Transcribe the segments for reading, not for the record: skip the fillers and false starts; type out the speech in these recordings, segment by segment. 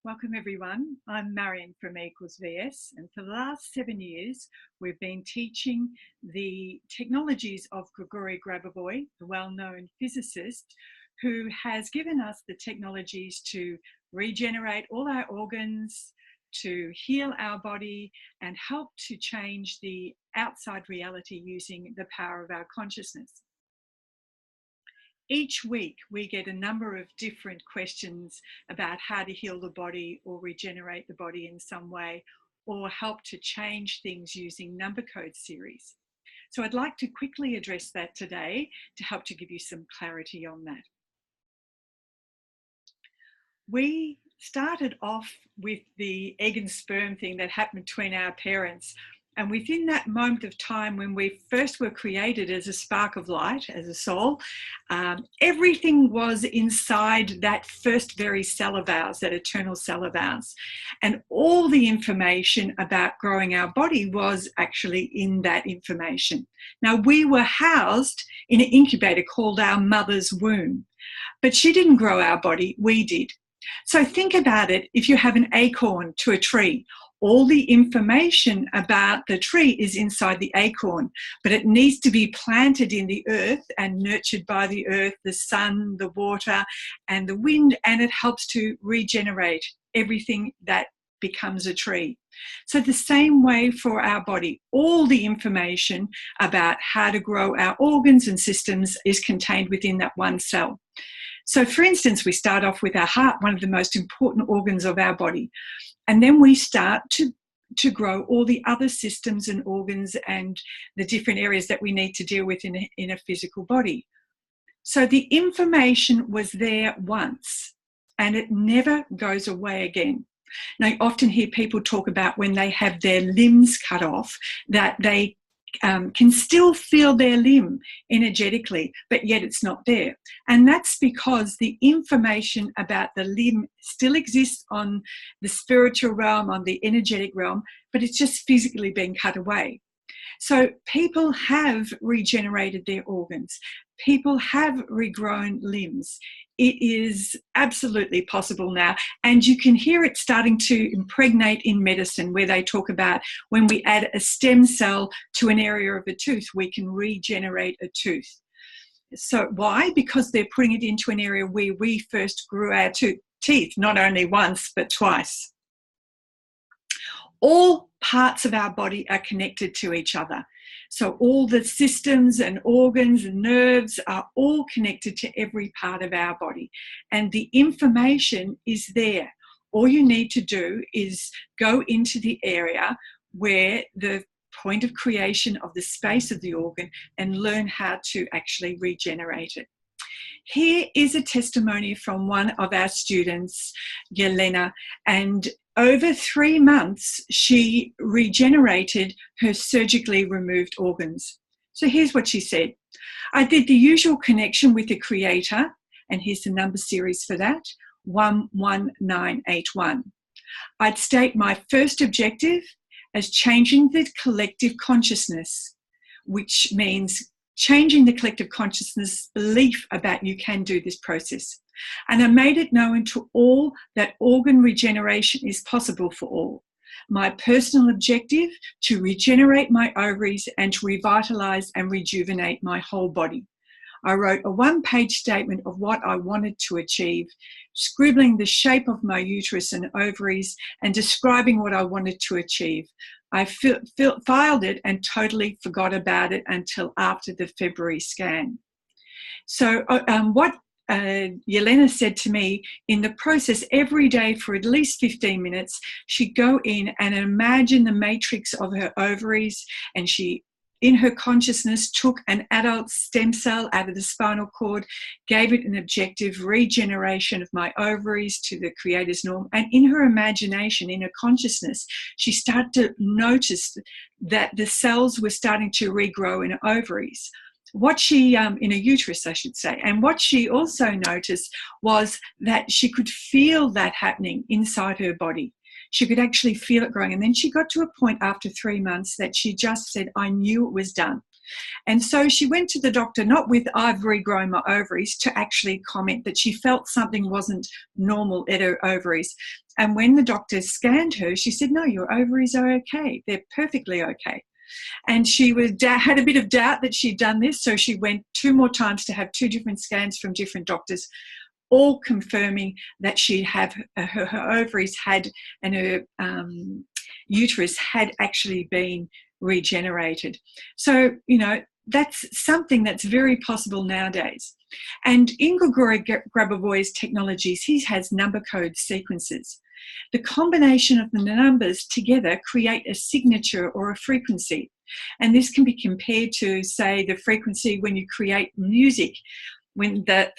Welcome everyone. I'm Marion from E=VS, and for the last 7 years we've been teaching the technologies of Grigori Grabovoi, the well-known physicist who has given us the technologies to regenerate all our organs, to heal our body and help to change the outside reality using the power of our consciousness. Each week we get a number of different questions about how to heal the body or regenerate the body in some way, or help to change things using number code series. So I'd like to quickly address that today to help to give you some clarity on that. We started off with the egg and sperm thing that happened between our parents. And within that moment of time when we first were created as a spark of light, as a soul, everything was inside that first very cell of ours, that eternal cell of ours. And all the information about growing our body was actually in that information. Now, we were housed in an incubator called our mother's womb, but she didn't grow our body, we did. So think about it, if you have an acorn to a tree, all the information about the tree is inside the acorn, but it needs to be planted in the earth and nurtured by the earth, the sun, the water, and the wind, and it helps to regenerate everything that becomes a tree. So the same way for our body, all the information about how to grow our organs and systems is contained within that one cell. So for instance, we start off with our heart, one of the most important organs of our body. And then we start to grow all the other systems and organs and the different areas that we need to deal with in a physical body. So the information was there once and it never goes away again. Now, you often hear people talk about when they have their limbs cut off, that they can still feel their limb energetically, but yet it's not there. And that's because the information about the limb still exists on the spiritual realm, on the energetic realm, but it's just physically been cut away. So people have regenerated their organs. People have regrown limbs. It is absolutely possible now. And you can hear it starting to impregnate in medicine, where they talk about when we add a stem cell to an area of a tooth, we can regenerate a tooth. So why? Because they're putting it into an area where we first grew our teeth, not only once, but twice. All parts of our body are connected to each other. So all the systems and organs and nerves are all connected to every part of our body. And the information is there. All you need to do is go into the area where the point of creation of the space of the organ and learn how to actually regenerate it. Here is a testimony from one of our students, Yelena, and over 3 months, she regenerated her surgically removed organs. So here's what she said. I did the usual connection with the Creator, and here's the number series for that, 11981. I'd state my first objective as changing the collective consciousness, which means changing the collective consciousness belief about you can do this process. And I made it known to all that organ regeneration is possible for all. My personal objective, to regenerate my ovaries and to revitalize and rejuvenate my whole body. I wrote a 1-page statement of what I wanted to achieve, scribbling the shape of my uterus and ovaries and describing what I wanted to achieve. I filed it and totally forgot about it until after the February scan. So what Yelena said to me, in the process every day for at least 15 minutes, she'd go in and imagine the matrix of her ovaries, and she, in her consciousness, took an adult stem cell out of the spinal cord, gave it an objective regeneration of my ovaries to the Creator's norm. And in her imagination, in her consciousness, she started to notice that the cells were starting to regrow in her ovaries. What she, in a uterus, I should say, and what she also noticed was that she could feel that happening inside her body. She could actually feel it growing. And then she got to a point after 3 months that she just said, I knew it was done. And so she went to the doctor, not with I've regrown my ovaries, to actually comment that she felt something wasn't normal at her ovaries. And when the doctor scanned her, she said, no, your ovaries are okay. They're perfectly okay. And she had a bit of doubt that she'd done this, so she went 2 more times to have 2 different scans from different doctors, all confirming that her ovaries had, and her uterus had actually been regenerated. So, you know, that's something that's very possible nowadays. And in GRABOVOI'S technologies, he has number code sequences. The combination of the numbers together create a signature or a frequency. And this can be compared to, say, the frequency when you create music.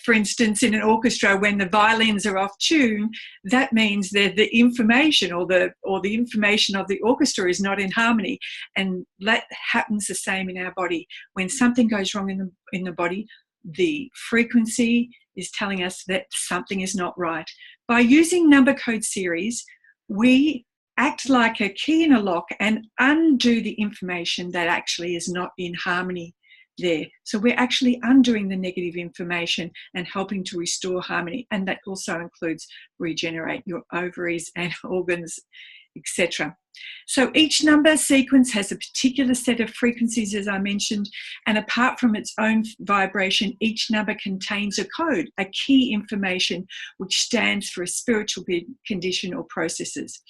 For instance, in an orchestra, when the violins are off tune, that means that the information or the information of the orchestra is not in harmony. And that happens the same in our body. When something goes wrong in the body, the frequency is telling us that something is not right. By using number code series, we act like a key in a lock and undo the information that actually is not in harmony there. So we're actually undoing the negative information and helping to restore harmony. And that also includes regenerate your ovaries and organs, etc. So each number sequence has a particular set of frequencies, as I mentioned, and apart from its own vibration, each number contains a code, a key information, which stands for a spiritual condition or processes.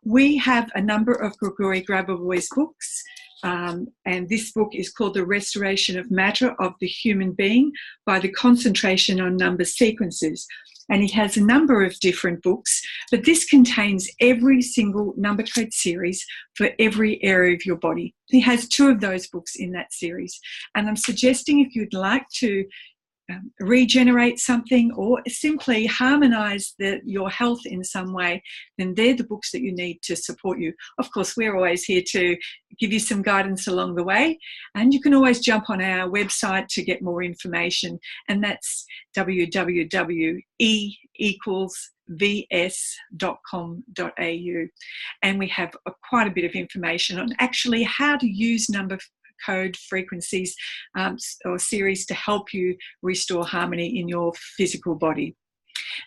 We have a number of Grigori Grabovoi books, and this book is called The Restoration of Matter of the Human Being by the Concentration on Number Sequences. And he has a number of different books, but this contains every single number code series for every area of your body. He has 2 of those books in that series. And I'm suggesting if you'd like to regenerate something or simply harmonize your health in some way, then they're the books that you need to support you. Of course, we're always here to give you some guidance along the way, and you can always jump on our website to get more information, and that's www.e=vs.com.au, and we have quite a bit of information on actually how to use number code frequencies or series to help you restore harmony in your physical body.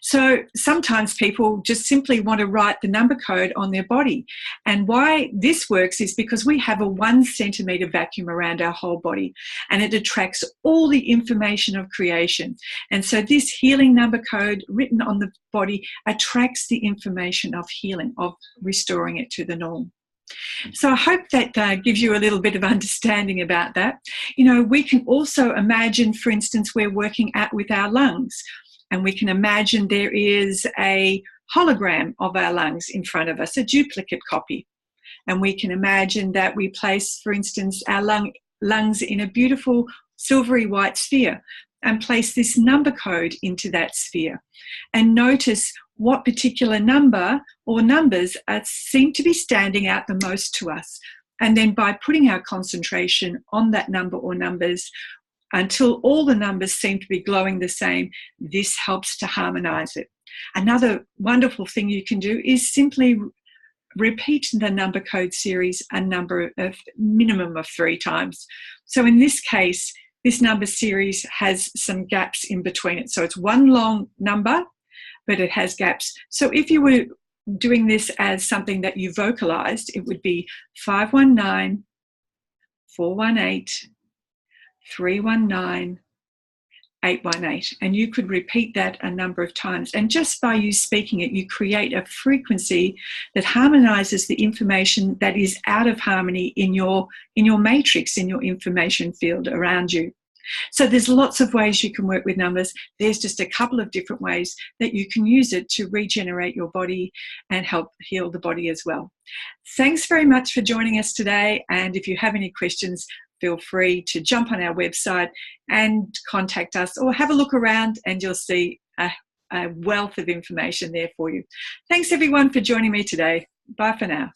So sometimes people just simply want to write the number code on their body. And why this works is because we have a 1 centimetre vacuum around our whole body, and it attracts all the information of creation. And so this healing number code written on the body attracts the information of healing, of restoring it to the norm. So I hope that gives you a little bit of understanding about that. You know, we can also imagine, for instance, we're working out with our lungs, and we can imagine there is a hologram of our lungs in front of us, a duplicate copy. And we can imagine that we place, for instance, our lungs in a beautiful silvery white sphere and place this number code into that sphere, and notice what particular number or numbers seem to be standing out the most to us. And then by putting our concentration on that number or numbers until all the numbers seem to be glowing the same, this helps to harmonize it. Another wonderful thing you can do is simply repeat the number code series a minimum of 3 times. So in this case, this number series has some gaps in between it. So it's 1 long number, but it has gaps. So if you were doing this as something that you vocalized, it would be 519, 418, 319, 818. And you could repeat that a number of times. And just by you speaking it, you create a frequency that harmonizes the information that is out of harmony in your matrix, in your information field around you. So there's lots of ways you can work with numbers. There's just a couple of different ways that you can use it to regenerate your body and help heal the body as well. Thanks very much for joining us today. And if you have any questions, feel free to jump on our website and contact us, or have a look around and you'll see a wealth of information there for you. Thanks everyone for joining me today. Bye for now.